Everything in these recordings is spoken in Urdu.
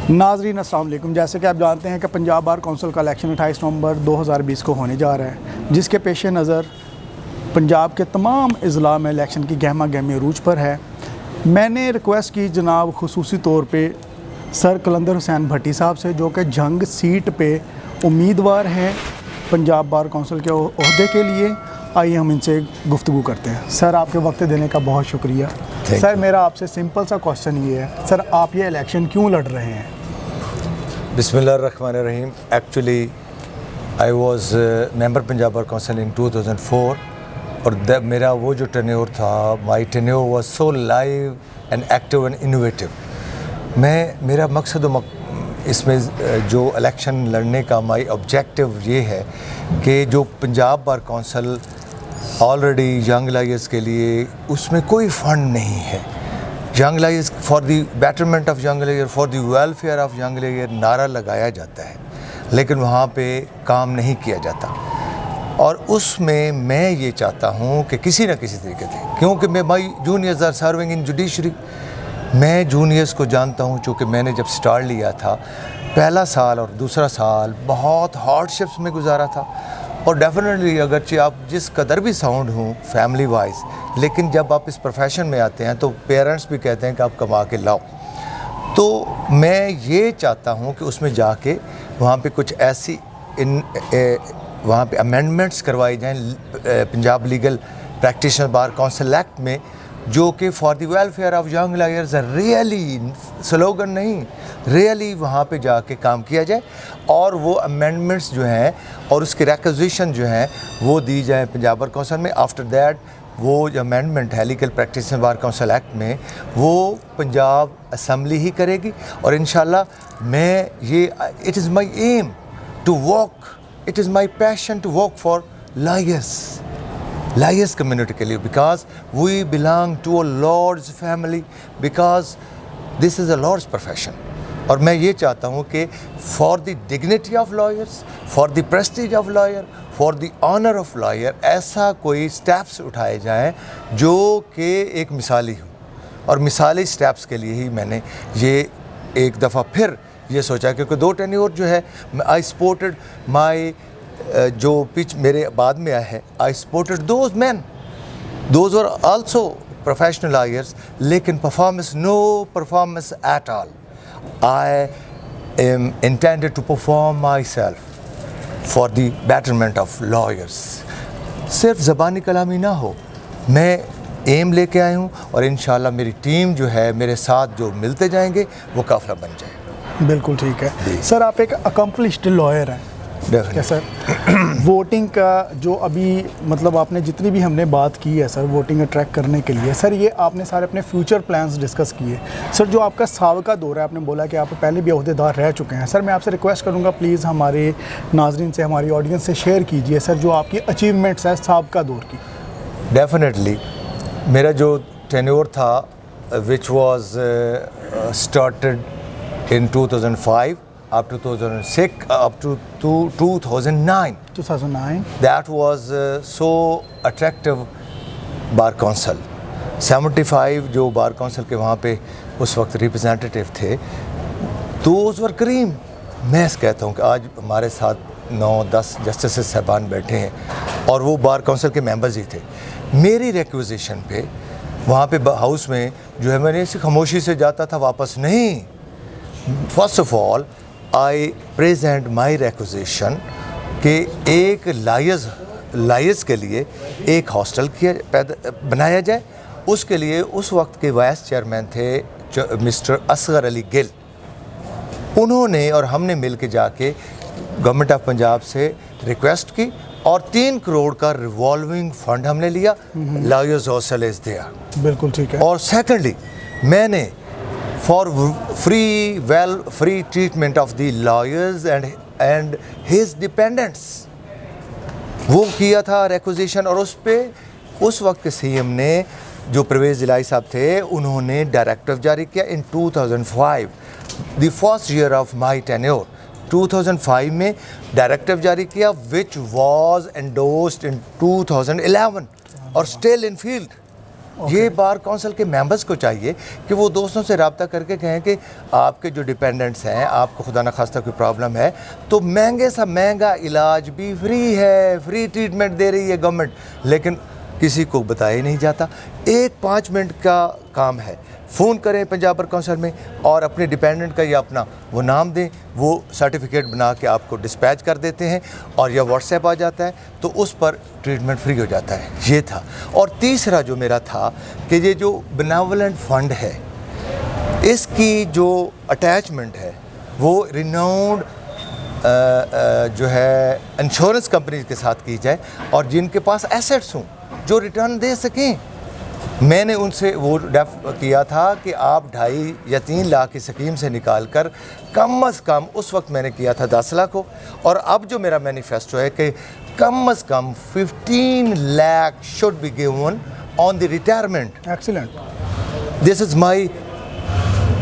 ناظرین السلام علیکم. جیسے کہ آپ جانتے ہیں کہ پنجاب بار کونسل کا الیکشن 28 نومبر 2020 کو ہونے جا رہا ہے، جس کے پیش نظر پنجاب کے تمام اضلاع میں الیکشن کی گہما گہمی عروج پر ہے. میں نے ریکویسٹ کی جناب خصوصی طور پہ سر قلندر حسین بھٹی صاحب سے، جو کہ جھنگ سیٹ پہ امیدوار ہیں پنجاب بار کونسل کے عہدے کے لیے. آئیے ہم ان سے گفتگو کرتے ہیں. سر، آپ کے وقت دینے کا بہت شکریہ. سر، میرا آپ سے سمپل سا کوشچن یہ ہے، سر آپ یہ الیکشن کیوں لڑ رہے ہیں؟ بسم اللہ الرحمن الرحیم. Actually I was member Punjab bar council in 2004 اور میرا وہ جو ٹینیور تھا، my tenure was so live and active and innovative. میرا مقصد اس میں جو الیکشن لڑنے کا مائی آبجیکٹیو یہ ہے کہ جو پنجاب بار کونسل آلریڈی ینگ لائرز کے لیے اس میں کوئی فنڈ نہیں ہے. Young lawyers for the betterment of young lawyer, for the welfare of young lawyer نعرہ لگایا جاتا ہے، لیکن وہاں پہ کام نہیں کیا جاتا. اور اس میں یہ چاہتا ہوں کہ کسی نہ کسی طریقے سے، کیونکہ my juniors are serving in judiciary, میں جونیئرز کو جانتا ہوں. چونکہ میں نے جب سٹارٹ لیا تھا، پہلا سال اور دوسرا سال بہت ہارڈ شپس میں گزارا تھا. اور ڈیفینیٹلی اگرچہ آپ جس قدر بھی ساؤنڈ ہوں فیملی وائز، لیکن جب آپ اس پروفیشن میں آتے ہیں تو پیرنٹس بھی کہتے ہیں کہ آپ کما کے لاؤ. تو میں یہ چاہتا ہوں کہ اس میں جا کے وہاں پہ کچھ ایسی وہاں پہ امینڈمنٹس کروائی جائیں Punjab legal practitioner bar council act میں، جو کہ for the welfare of young lawyers really slogan نہیں، ریئلی وہاں پہ جا کے کام کیا جائے. اور وہ امینڈمنٹس جو ہیں اور اس کی ریکوزیشن جو ہیں وہ دی جائیں پنجاب بار کونسل میں. آفٹر دیٹ وہ جو امینڈمنٹ ہے legal practitioner bar council act میں، وہ پنجاب اسمبلی ہی کرے گی. اور انشاءاللہ میں یہ it is my aim to work, it is my passion to work for lawyers community کے لیے، because we belong to a lords family, because this is a lords profession. اور میں یہ چاہتا ہوں کہ for the dignity of lawyers, for the prestige of lawyer, for the honour of lawyer, ایسا کوئی سٹیپس اٹھائے جائیں جو کہ ایک مثالی ہوں. اور مثالی سٹیپس کے لیے ہی میں نے یہ ایک دفعہ پھر یہ سوچا، کیونکہ دو ٹینیور جو ہے آئی سپورٹڈ مائی جو پچ میرے بعد میں آیا ہے، I supported those men, those are also professional lawyers, لیکن performance no performance at all. I am intended to perform myself for the betterment of lawyers. صرف زبانی کلامی نہ ہو، میں ایم لے کے آیا ہوں اور انشاءاللہ میری ٹیم جو ہے میرے ساتھ جو ملتے جائیں گے وہ قافلہ بن جائے. بالکل ٹھیک ہے. سر، آپ ایک اکمپلشڈ لائر ہیں. کیا سر ووٹنگ کا جو ابھی مطلب آپ نے جتنی بھی ہم نے بات کی ہے سر ووٹنگ اٹریکٹ کرنے کے لیے، سر یہ آپ نے سارے اپنے فیوچر پلانز ڈسکس کیے. سر جو آپ کا سابقہ دور ہے، آپ نے بولا کہ آپ پہلے بھی عہدیدار رہ چکے ہیں. سر میں آپ سے ریکویسٹ کروں گا پلیز ہمارے ناظرین سے، ہماری آڈینس سے شیئر کیجئے سر جو آپ کی اچیومنٹس ہیں سابقہ دور کی. ڈیفینیٹلی میرا جو ٹینیور تھا which was started in 2005 up to 2006 up to 2009. That was so attractive bar council. 75 جو بار کونسل کے وہاں پہ اس وقت ریپرزینٹیٹیو تھے، those were cream. میں کہتا ہوں کہ آج ہمارے ساتھ 9-10 جسٹسز صاحبان بیٹھے ہیں اور وہ بار کونسل کے ممبرز ہی تھے. میری ریکویزیشن پہ وہاں پہ ہاؤس میں جو ہے میں نے اسے خاموشی سے جاتا تھا، واپس نہیں. First of all I present my requisition کہ ایک لائرز کے لیے ایک ہاسٹل بنایا جائے. اس کے لیے اس وقت کے وائس چیئرمین تھے مسٹر اصغر علی گل. انہوں نے اور ہم نے مل کے جا کے گورنمنٹ آف پنجاب سے ریکویسٹ کی اور 3 کروڑ کا ریوالونگ فنڈ ہم نے لیا. Lawyers hostel is there. بالکل ٹھیک ہے. اور سیکنڈلی میں نے for free treatment of the lawyers and his dependents وہ کیا تھا ریکوزیشن. اور اس پہ اس وقت کے سی ایم نے جو پرویز الہی صاحب تھے انہوں نے ڈائریکٹو جاری کیا in 2005 the first year of my tenure. 2005 میں ڈائریکٹو جاری کیا which was endorsed in 2011 اور still in field. یہ بار کونسل کے ممبرس کو چاہیے کہ وہ دوستوں سے رابطہ کر کے کہیں کہ آپ کے جو ڈپینڈنٹس ہیں, آپ کو خدا نخواستہ کوئی پرابلم ہے تو مہنگے سا مہنگا علاج بھی فری ہے, فری ٹریٹمنٹ دے رہی ہے گورنمنٹ, لیکن کسی کو بتایا ہی نہیں جاتا. ایک 5 منٹ کا کام ہے, فون کریں پنجاب بار کونسل میں اور اپنے ڈپینڈنٹ کا یا اپنا وہ نام دیں, وہ سرٹیفکیٹ بنا کے آپ کو ڈسپیچ کر دیتے ہیں, اور یا واٹس ایپ آ جاتا ہے تو اس پر ٹریٹمنٹ فری ہو جاتا ہے. یہ تھا. اور تیسرا جو میرا تھا کہ یہ جو بینیولنٹ فنڈ ہے اس کی جو اٹیچمنٹ ہے وہ ریناؤنڈ جو ہے انشورنس کمپنیز کے ساتھ کی جائے, اور جن کے پاس ایسیٹس ہوں جو ریٹرن دے سکیں. میں نے ان سے وہ کیا تھا کہ آپ 2.5 یا 3 لاکھ کی سکیم سے نکال کر کم از کم, اس وقت میں نے کیا تھا 10 لاکھ کو, اور اب جو میرا مینیفیسٹو ہے کہ کم از کم 15 lakh should be given on the retirement. Excellent. This is my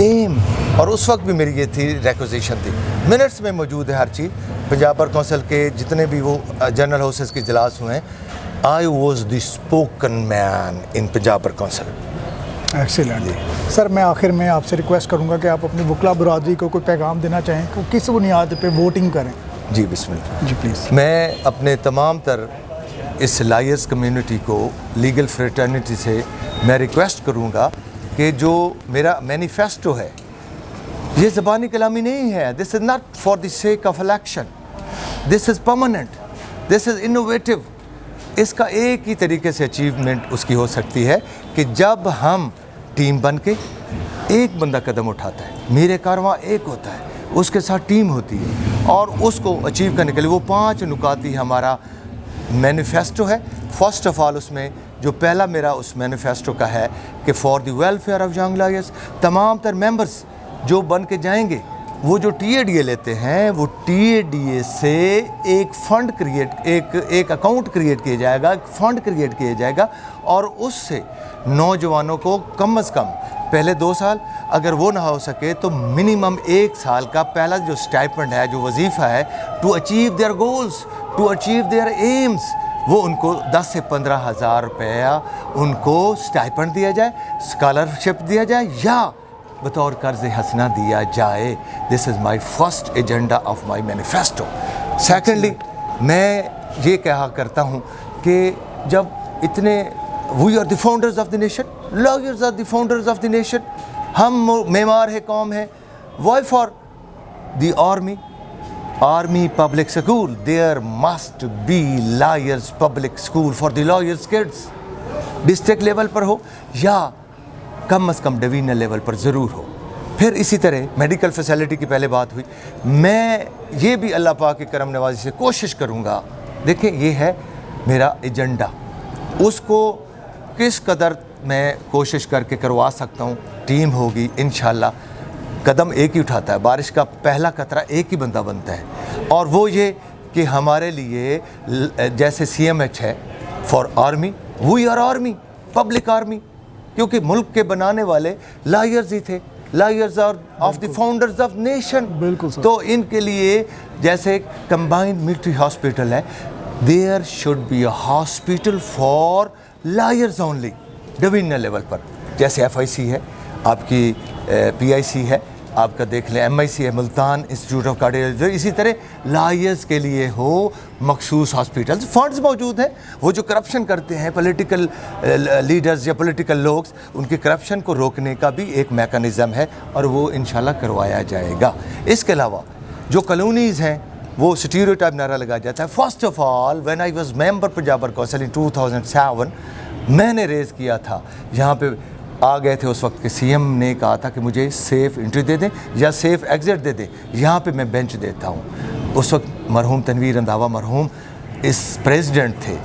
aim. اور اس وقت بھی میری یہ تھی ریکوزیشن تھی. منٹس میں موجود ہے ہر چیز. پنجاب بار کونسل کے جتنے بھی وہ جنرل ہاؤسز کے اجلاس ہوئے ہیں, I was the spoken man in Punjab bar council. Excellent. Sir میں آخر میں آپ سے ریکویسٹ کروں گا کہ آپ اپنی وکلا برادری کو کوئی پیغام دینا چاہیں کہ کس بنیاد پہ ووٹنگ کریں. جی بسم اللہ. جی پلیز. میں اپنے تمام تر اس لائرز کمیونٹی کو, لیگل فریٹرنیٹی سے میں ریکویسٹ کروں گا کہ جو میرا مینیفیسٹو ہے یہ زبانی کلامی نہیں ہے. This is not for the sake of election, this is permanent, this is innovative. اس کا ایک ہی طریقے سے اچیومنٹ اس کی ہو سکتی ہے کہ جب ہم ٹیم بن کے ایک بندہ قدم اٹھاتا ہے, میرے کارواں ایک ہوتا ہے, اس کے ساتھ ٹیم ہوتی ہے, اور اس کو اچیو کرنے کے لیے وہ 5 نکاتی ہمارا مینیفیسٹو ہے. فرسٹ آف آل اس میں جو پہلا میرا اس مینیفیسٹو کا ہے کہ for the welfare of young lawyers, تمام تر ممبرس جو بن کے جائیں گے وہ جو ٹی اے ڈی اے لیتے ہیں وہ ٹی اے ڈی اے سے ایک فنڈ ایک اکاؤنٹ کریٹ کیا جائے گا, ایک فنڈ کریٹ کیا جائے گا, اور اس سے نوجوانوں کو کم از کم پہلے 2 سال, اگر وہ نہ ہو سکے تو منیمم 1 سال کا پہلا جو اسٹائپنڈ ہے, جو وظیفہ ہے, to achieve their goals, to achieve their aims, وہ ان کو 10 سے 15 ہزار روپیہ ان کو اسٹائپنڈ دیا جائے, اسکالرشپ دیا جائے, یا بطور قرض حسنہ دیا جائے. This is my first agenda of my manifesto. Secondly میں یہ کہا کرتا ہوں کہ جب اتنے we are the founders of the nation, lawyers are the founders of the nation, ہم معمار ہے قوم ہے. Why for the army public school, there must be lawyers public school for the lawyers kids. District level پر ہو یا کم از کم ڈویژنل لیول پر ضرور ہو. پھر اسی طرح میڈیکل فیسلٹی کی پہلے بات ہوئی, میں یہ بھی اللہ پاک کے کرم نوازی سے کوشش کروں گا. دیکھیں یہ ہے میرا ایجنڈا, اس کو کس قدر میں کوشش کر کے کروا سکتا ہوں. ٹیم ہوگی انشاءاللہ, قدم ایک ہی اٹھاتا ہے, بارش کا پہلا قطرہ ایک ہی بندہ بنتا ہے, اور وہ یہ کہ ہمارے لیے جیسے سی ایم ایچ ہے for army, we are army, public army, کیونکہ ملک کے بنانے والے لائرز ہی تھے. Lawyers are of the founders of nation. بالکل سر. تو ان کے لیے جیسے کمبائنڈ ملٹری ہاسپٹل ہے, there should be a hospital for lawyers only divisional level پر, جیسے ایف آئی سی ہے, آپ کی پی آئی سی ہے, آپ کا دیکھ لیں ایم آئی سی ہے, ملتان انسٹیٹیوٹ آف کارڈیالوجی. اسی طرح لائرز کے لیے ہو مخصوص ہاسپٹلز. فنڈز موجود ہیں, وہ جو کرپشن کرتے ہیں پولیٹیکل لیڈرز یا پولیٹیکل لوگ, ان کے کرپشن کو روکنے کا بھی ایک میکانزم ہے, اور وہ انشاءاللہ کروایا جائے گا. اس کے علاوہ جو کالونیز ہیں وہ اسٹیریوٹائپ نعرہ لگایا جاتا ہے. First of all when I was member Punjab bar council in 2007, میں نے ریز کیا تھا, یہاں پہ آ گئے تھے اس وقت کے سی ایم نے کہا تھا کہ مجھے سیف انٹری دے دیں یا سیف ایگزٹ دے دیں, یہاں پہ میں بینچ دیتا ہوں. اس وقت مرحوم تنویر رنداوا مرحوم اس پریزیڈنٹ تھے,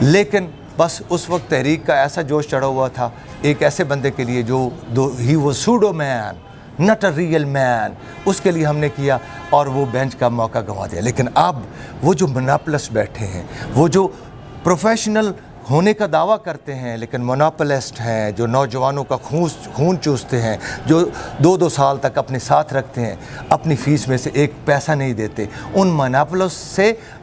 لیکن بس اس وقت تحریک کا ایسا جوش چڑھا ہوا تھا ایک ایسے بندے کے لیے جو he was pseudo man, not a real man, اس کے لیے ہم نے کیا اور وہ بینچ کا موقع گنوا دیا. لیکن اب وہ جو مناپلس بیٹھے ہیں, وہ جو پروفیشنل ہونے کا دعویٰ کرتے ہیں لیکن مونوپلسٹ ہیں, جو نوجوانوں کا خون چوستے ہیں, جو 2 سال تک اپنے ساتھ رکھتے ہیں, اپنی فیس میں سے ایک پیسہ نہیں دیتے, ان مونوپلس سے